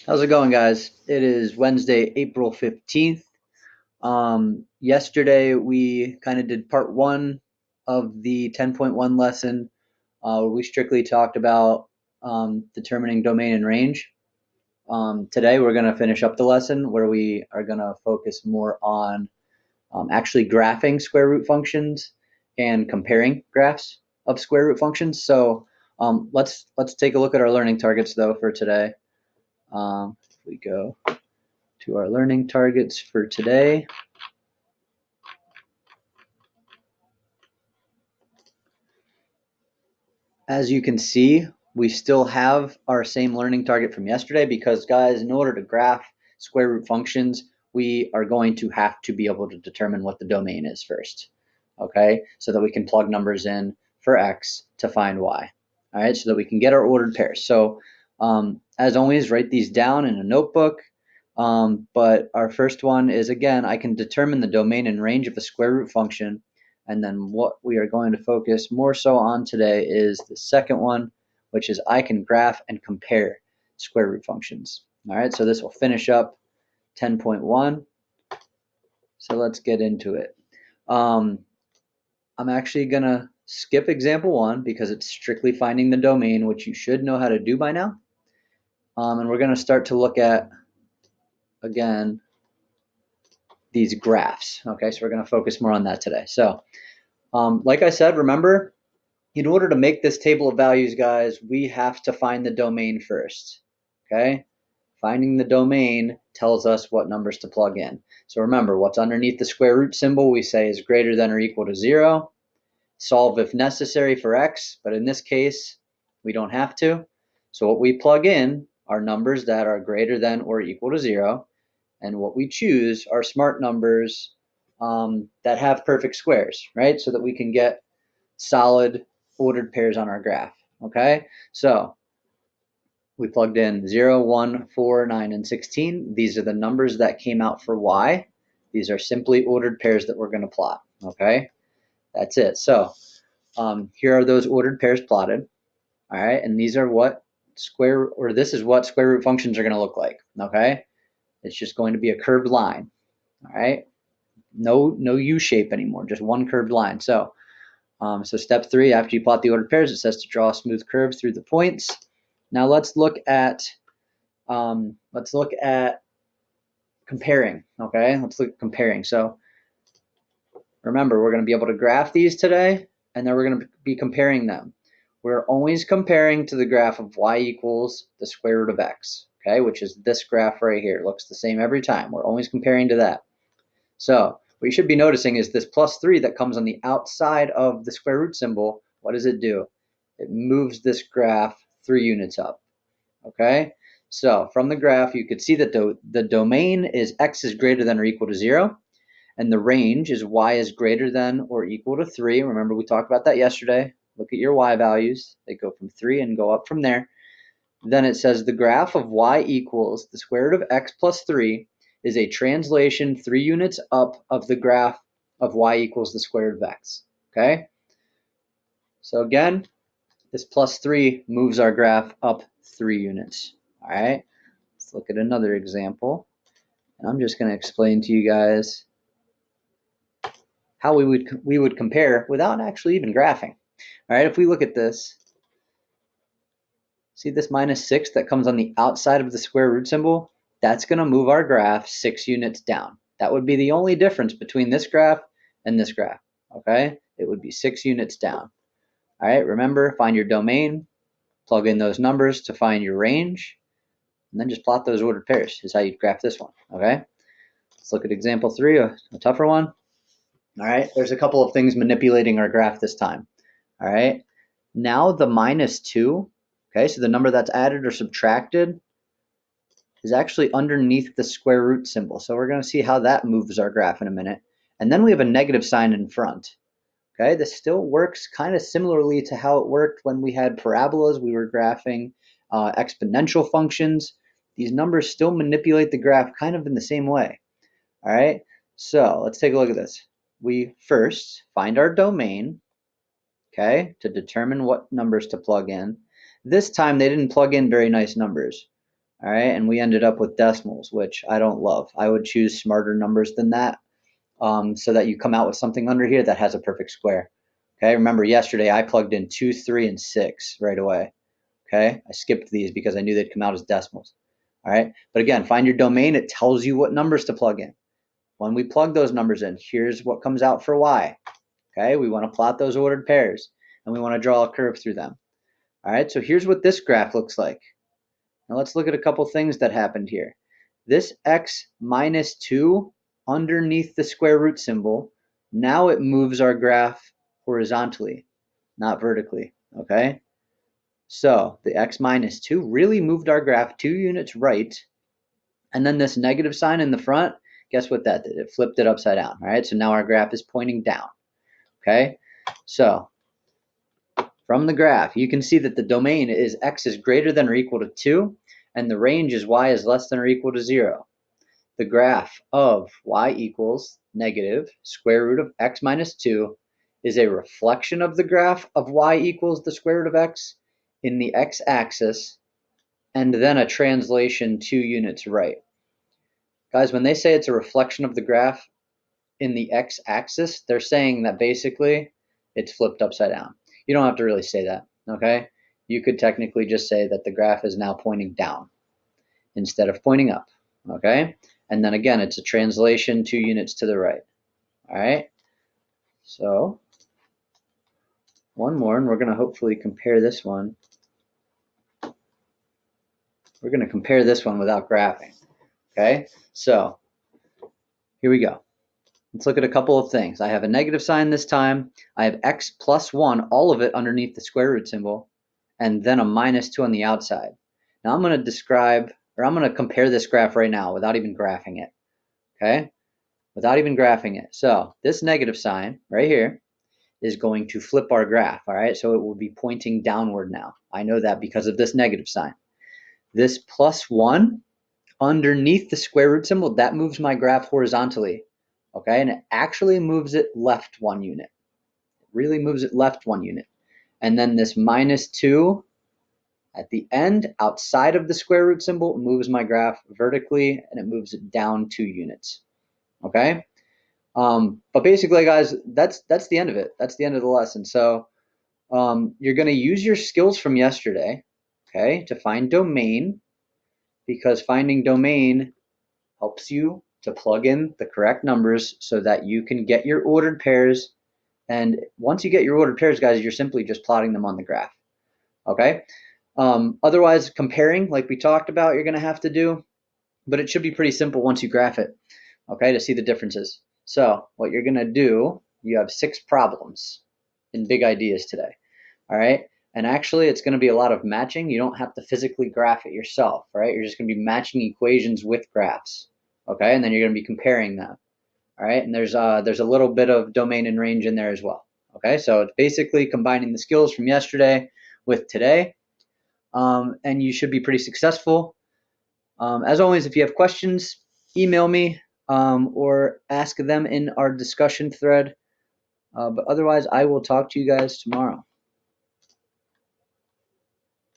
How's it going, guys? It is Wednesday, April 15th. Yesterday, we kind of did part one of the 10.1 lesson. We strictly talked about determining domain and range. Today, we're going to finish up the lesson where we are going to focus more on actually graphing square root functions and comparing graphs of square root functions. So let's take a look at our learning targets, though, for today. If we go to our learning targets for today. As you can see, we still have our same learning target from yesterday because, guys, in order to graph square root functions, we are going to have to be able to determine what the domain is first, okay? So that we can plug numbers in for x to find y, all right? So that we can get our ordered pairs. So as always, write these down in a notebook. But our first one is, again, I can determine the domain and range of a square root function. And then what we are going to focus more so on today is the second one, which is I can graph and compare square root functions. All right, so this will finish up 10.1. So let's get into it. I'm actually going to skip example one because it's strictly finding the domain, which you should know how to do by now. And we're going to start to look at, again, these graphs. Okay, so we're going to focus more on that today. So like I said, remember, in order to make this table of values, guys, we have to find the domain first, okay? Finding the domain tells us what numbers to plug in. So remember, what's underneath the square root symbol we say is greater than or equal to 0. Solve if necessary for x, but in this case, we don't have to. So what we plug in are numbers that are greater than or equal to 0, and what we choose are smart numbers that have perfect squares, right? So that we can get solid ordered pairs on our graph, okay? So we plugged in 0, 1, 4, 9, and 16. These are the numbers that came out for y. These are simply ordered pairs that we're going to plot, okay? That's it. So here are those ordered pairs plotted, all right? And these are what this is what square root functions are going to look like, okay? It's just going to be a curved line, all right? No U shape anymore, just one curved line. So step 3, after you plot the ordered pairs, it says to draw a smooth curve through the points. Now let's look at comparing. Okay, let's look at comparing. So remember, we're going to be able to graph these today, and then we're going to be comparing them. We're always comparing to the graph of y equals the square root of x, okay, which is this graph right here. It looks the same every time. We're always comparing to that. So what you should be noticing is this plus 3 that comes on the outside of the square root symbol. What does it do? It moves this graph 3 units up, okay? So from the graph, you could see that the domain is x is greater than or equal to 0, and the range is y is greater than or equal to 3. Remember, we talked about that yesterday. Look at your y values. They go from 3 and go up from there. Then it says the graph of y equals the square root of x plus 3 is a translation 3 units up of the graph of y equals the square root of x, okay? So again, this plus 3 moves our graph up 3 units, all right? Let's look at another example. And I'm just going to explain to you guys how we would compare without actually even graphing. All right, if we look at this, see this minus 6 that comes on the outside of the square root symbol? That's going to move our graph 6 units down. That would be the only difference between this graph and this graph, okay? It would be 6 units down. All right, remember, find your domain, plug in those numbers to find your range, and then just plot those ordered pairs is how you graph this one, okay? Let's look at example 3, a tougher one. All right, there's a couple of things manipulating our graph this time. All right, now the minus 2, okay, so the number that's added or subtracted is actually underneath the square root symbol. So we're going to see how that moves our graph in a minute. And then we have a negative sign in front. Okay, this still works kind of similarly to how it worked when we had parabolas. We were graphing exponential functions. These numbers still manipulate the graph kind of in the same way. All right, so let's take a look at this. We first find our domain, okay, to determine what numbers to plug in. This time they didn't plug in very nice numbers. All right, and we ended up with decimals, which I don't love. I would choose smarter numbers than that, so that you come out with something under here that has a perfect square. Okay, remember yesterday I plugged in 2, 3, and 6 right away. Okay, I skipped these because I knew they'd come out as decimals. All right, but again, find your domain. It tells you what numbers to plug in. When we plug those numbers in, here's what comes out for y. Okay, we want to plot those ordered pairs, and we want to draw a curve through them. All right, so here's what this graph looks like. Now let's look at a couple things that happened here. This x minus 2 underneath the square root symbol, now it moves our graph horizontally, not vertically, okay? So the x minus 2 really moved our graph 2 units right, and then this negative sign in the front, guess what that did? It flipped it upside down, all right? So now our graph is pointing down, okay? So from the graph, you can see that the domain is x is greater than or equal to 2, and the range is y is less than or equal to 0. The graph of y equals negative square root of x minus 2 is a reflection of the graph of y equals the square root of x in the x-axis, and then a translation 2 units right. Guys, when they say it's a reflection of the graph in the x-axis, they're saying that basically it's flipped upside down. You don't have to really say that, okay? You could technically just say that the graph is now pointing down instead of pointing up, okay? And then again, it's a translation 2 units to the right, all right? So one more, and we're going to hopefully compare this one. We're going to compare this one without graphing, okay? So here we go. Let's look at a couple of things. I have a negative sign this time. I have x plus 1, all of it underneath the square root symbol, and then a minus 2 on the outside. Now I'm going to describe, or I'm going to compare this graph right now without even graphing it, okay? Without even graphing it. So this negative sign right here is going to flip our graph, all right? So it will be pointing downward now. I know that because of this negative sign. This plus 1 underneath the square root symbol, that moves my graph horizontally, okay? And it actually moves it left 1 unit. It really moves it left 1 unit. And then this minus 2 at the end, outside of the square root symbol, moves my graph vertically, and it moves it down 2 units, okay? But basically, guys, that's the end of it. That's the end of the lesson. So you're going to use your skills from yesterday, okay, to find domain, because finding domain helps you to plug in the correct numbers so that you can get your ordered pairs. And once you get your ordered pairs, guys, you're simply just plotting them on the graph, okay? Otherwise, comparing, like we talked about, you're going to have to do, but it should be pretty simple once you graph it, okay, to see the differences. So what you're going to do, you have 6 problems in big ideas today, all right? And actually, it's going to be a lot of matching. You don't have to physically graph it yourself, right? You're just going to be matching equations with graphs, okay? And then you're going to be comparing them, all right? And there's a little bit of domain and range in there as well, okay? So it's basically combining the skills from yesterday with today, and you should be pretty successful. As always, if you have questions, email me or ask them in our discussion thread. But otherwise, I will talk to you guys tomorrow.